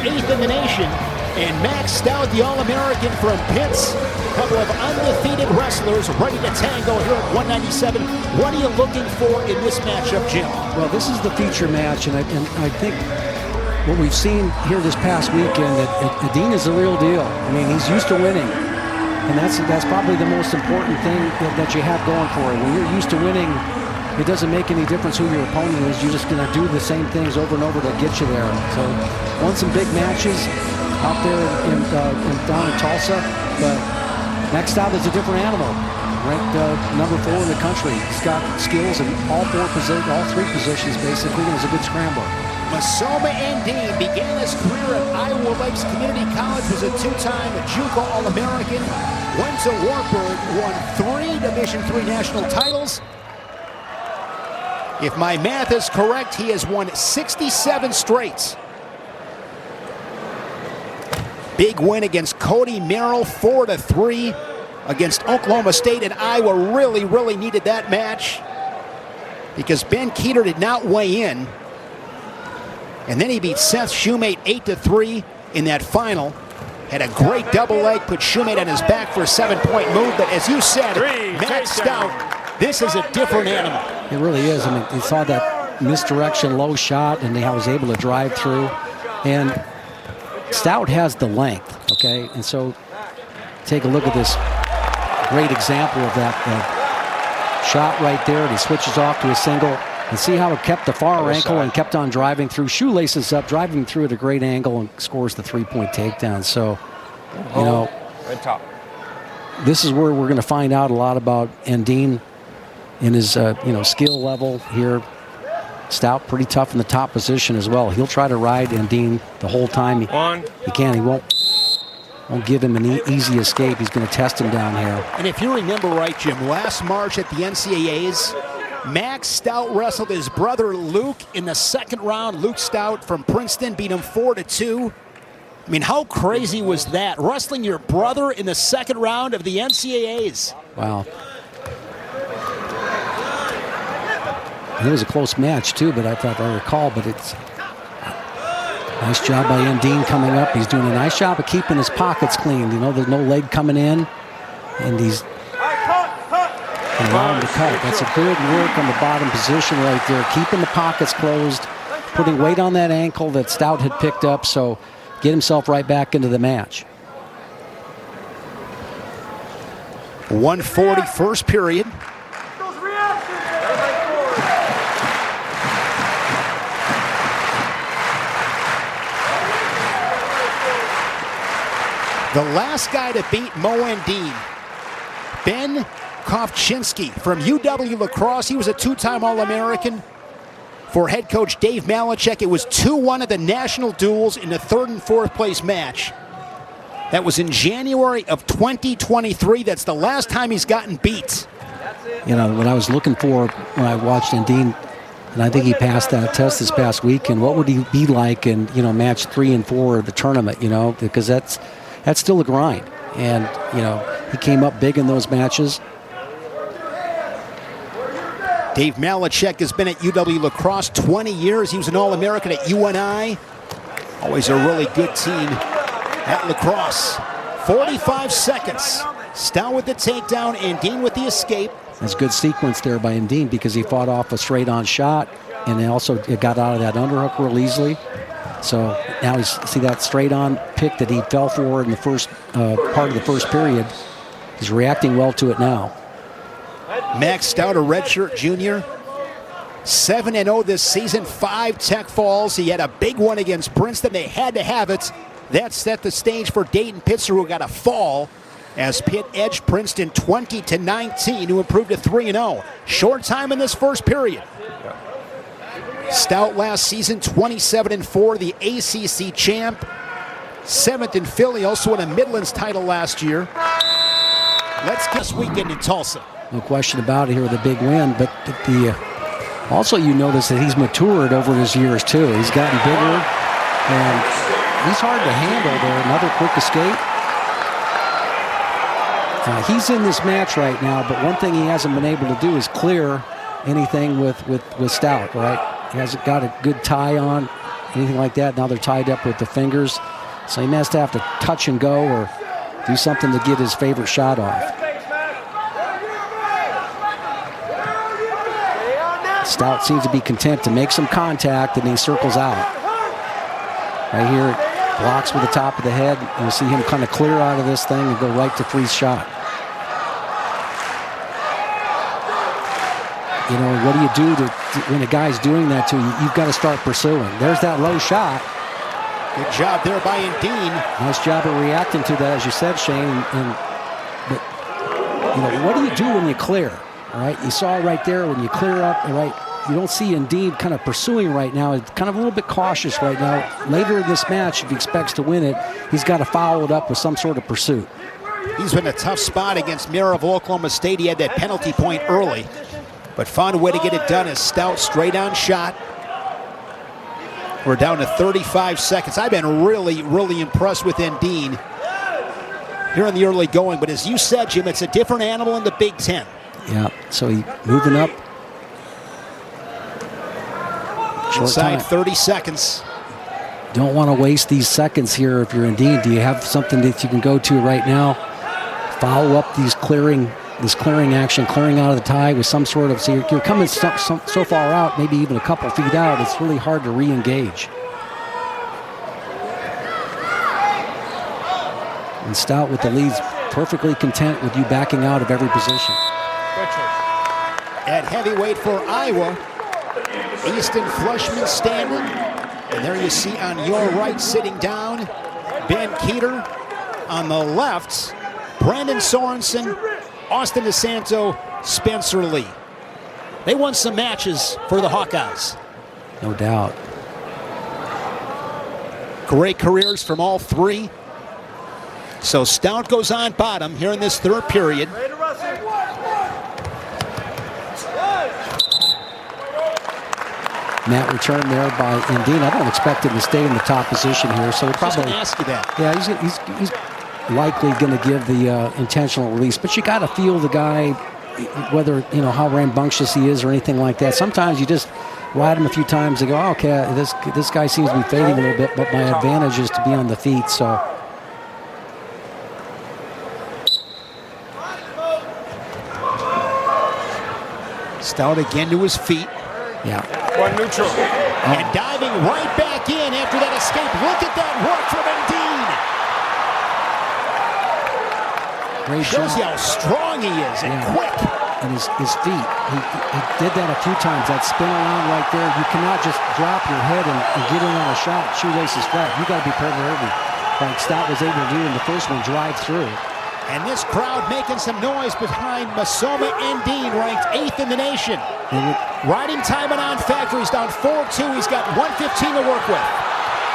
8th in the nation. And Max Stout, the All-American from Pitt. A couple of undefeated wrestlers ready to tango here at 197. What are you looking for in this matchup, Jim? Well, this is the feature match, and I think what we've seen here this past weekend, that Endene is the real deal. I mean, he's used to winning, and that's probably the most important thing that you have going for it. When you're used to winning, it doesn't make any difference who your opponent is. You're just going to do the same things over and over to get you there. So, won some big matches out there down in Tulsa, but Max Stout is a different animal. Ranked number 4 in the country. He's got skills in all 3 positions basically, and he's a good scrambler. Masoma Endene began his career at Iowa Lakes Community College, was a 2-time JUCO All-American, went to Wartburg, won 3 Division III national titles. If my math is correct, he has won 67 straight. Big win against Cody Merrill, 4-3 against Oklahoma State, and Iowa really needed that match because Ben Keeter did not weigh in. And then he beat Seth Shoemate 8-3 in that final. Had a great double leg, put Shoemate on his back for a 7-point move. But as you said, Max Stout, this is a different animal. It really is. I mean, you saw that misdirection low shot, and I was able to drive through. And Stout has the length, okay? And so take a look at this great example of that shot right there. And he switches off to a single. And see how it kept the far ankle and kept on driving through. Shoelaces up, driving through at a great angle, and scores the 3-point takedown. So, you know, red top. This is where we're going to find out a lot about Endene in his, skill level here. Stout pretty tough in the top position as well. He'll try to ride Endene the whole time he can. He won't give him an easy escape. He's going to test him down here. And if you remember right, Jim, last March at the NCAAs, Max Stout wrestled his brother Luke in the 2nd round. Luke Stout from Princeton beat him 4-2. I mean, how crazy was that? Wrestling your brother in the 2nd round of the NCAAs. Wow. It was a close match, too, but if I recall, but it's nice job by Endene coming up. He's doing a nice job of keeping his pockets clean. You know, there's no leg coming in, and he's allow him to cut. That's a good work on the bottom position right there, keeping the pockets closed, putting weight on that ankle that Stout had picked up, so get himself right back into the match. 140 first period. The last guy to beat Mo Endene, Ben Kovchinski from UW La Crosse. He was a 2-time All-American. For head coach Dave Malachek, it was 2-1 at the national duels in the 3rd and 4th place match. That was in January of 2023. That's the last time he's gotten beat. You know, what I was looking for when I watched Endene, and I think he passed that test this past week, and what would he be like in, match 3 and 4 of the tournament, because that's still a grind. And, he came up big in those matches. Dave Malachek has been at UW La Crosse 20 years. He was an All-American at UNI. Always a really good team at La Crosse. 45 seconds. Stout with the takedown, Endene with the escape. That's a good sequence there by Endene because he fought off a straight-on shot, and he also got out of that underhook real easily. So now see that straight-on pick that he fell for in the first part of the first period. He's reacting well to it now. Max Stout, a redshirt junior, 7-0 this season, 5 tech falls. He had a big one against Princeton. They had to have it. That set the stage for Dayton Pitzer, who got a fall as Pitt edged Princeton 20-19 to improve to 3-0. Short time in this first period. Stout last season, 27-4, the ACC champ. 7th in Philly, also won a Midlands title last year. Let's get this weekend in Tulsa. No question about it here with a big win, but also you notice that he's matured over his years too. He's gotten bigger, and he's hard to handle there. Another quick escape. He's in this match right now, but one thing he hasn't been able to do is clear anything with Stout, right? He hasn't got a good tie on, anything like that. Now they're tied up with the fingers. So he has to have to touch and go or do something to get his favorite shot off. Stout seems to be content to make some contact, and he circles out. Right here, blocks with the top of the head. You'll see him kind of clear out of this thing and go right to Free's shot. You know, what do you do when a guy's doing that to you? You've got to start pursuing. There's that low shot. Good job there by Endene. Nice job of reacting to that, as you said, Shane. But you know, what do you do when you clear? All right, you saw right there when you clear up. All right, you don't see Endene kind of pursuing right now. He's kind of a little bit cautious right now. Later in this match, if he expects to win it, he's got to follow it up with some sort of pursuit. He's been a tough spot against Mirror of Oklahoma State. He had that penalty point early, but found a way to get it done as Stout straight on shot. We're down to 35 seconds. I've been really, really impressed with Endene here in the early going. But as you said, Jim, it's a different animal in the Big Ten. Yeah, so he moving up. Inside 30 seconds. Don't want to waste these seconds here if you're Endene. Do you have something that you can go to right now? Follow up this clearing action, clearing out of the tie with some sort of, so you're coming so far out, maybe even a couple feet out, it's really hard to re-engage. And Stout with the leads, perfectly content with you backing out of every position. At heavyweight for Iowa, Easton Flushman standing. And there you see on your right, sitting down, Ben Keeter. On the left, Brandon Sorensen, Austin DeSanto, Spencer Lee. They won some matches for the Hawkeyes. No doubt. Great careers from all three. So Stout goes on bottom here in this third period. Net return there by Endene. I don't expect him to stay in the top position here, so probably. I was just going to ask you that. Yeah, he's likely going to give the intentional release, but you got to feel the guy, whether how rambunctious he is or anything like that. Sometimes you just ride him a few times and go, oh, okay, this guy seems to be fading a little bit, but my advantage is to be on the feet. So. Stout again to his feet. Yeah. One neutral. And diving right back in after that escape. Look at that work from Endene. Great Shows shot. you how strong he is and quick. And his feet. He did that a few times. That spin around right there. You cannot just drop your head and get in on a shot, shoelaces flat. You got to be prepared, like Stout was able to do in the first one, drive through. And this crowd making some noise behind Masoma Endene, ranked 8th in the nation. Riding time and on factor, he's down 4-2. He's got 1:15 to work with.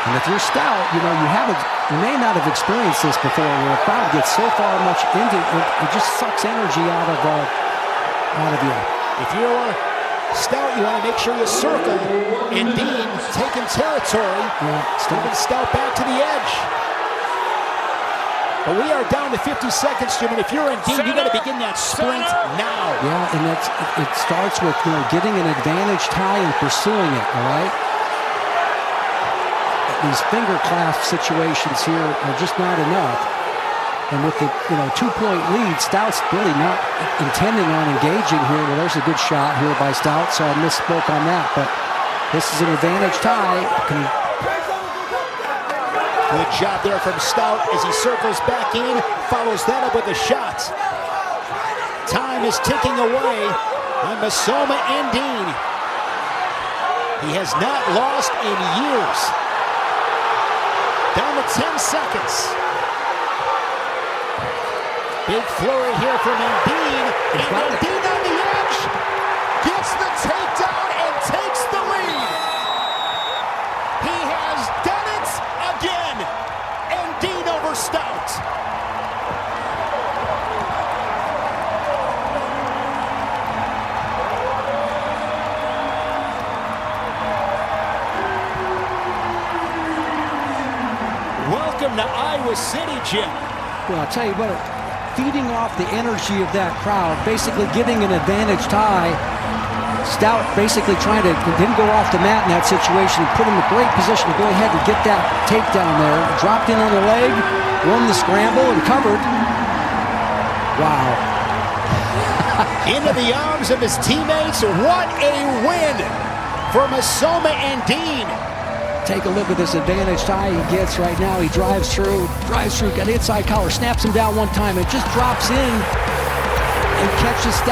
And if you're Stout, you may not have experienced this before, where a crowd gets so far much into it, it just sucks energy out of you. If you're Stout, you want to make sure you circle Endene taking territory. Moving Stout back to the edge. But we are down to 50 seconds, Jim, and if you're Endene, you got to begin that sprint now. Yeah, and it starts with getting an advantage tie and pursuing it, all right? These finger clasp situations here are just not enough. And with the 2-point lead, Stout's really not intending on engaging here. Well, there's a good shot here by Stout, so I misspoke on that. But this is an advantage tie. Good job there from Stout as he circles back in, follows that up with a shot. Time is ticking away on Masoma Endene. He has not lost in years. Down to 10 seconds. Big flurry here from Endene. And Endene on the edge gets the takedown and takes the lead. He has done it again. Endene over Stout. Welcome to Iowa City, Jim. Well, I'll tell you what, feeding off the energy of that crowd, basically getting an advantage tie, Stout basically didn't go off the mat in that situation. Put him in a great position to go ahead and get that takedown there. Dropped in on the leg, won the scramble, and covered. Wow. Into the arms of his teammates. What a win for Masoma Endene. Take a look at this advantage tie he gets right now. He drives through, got inside collar, snaps him down one time, and just drops in and catches Stout.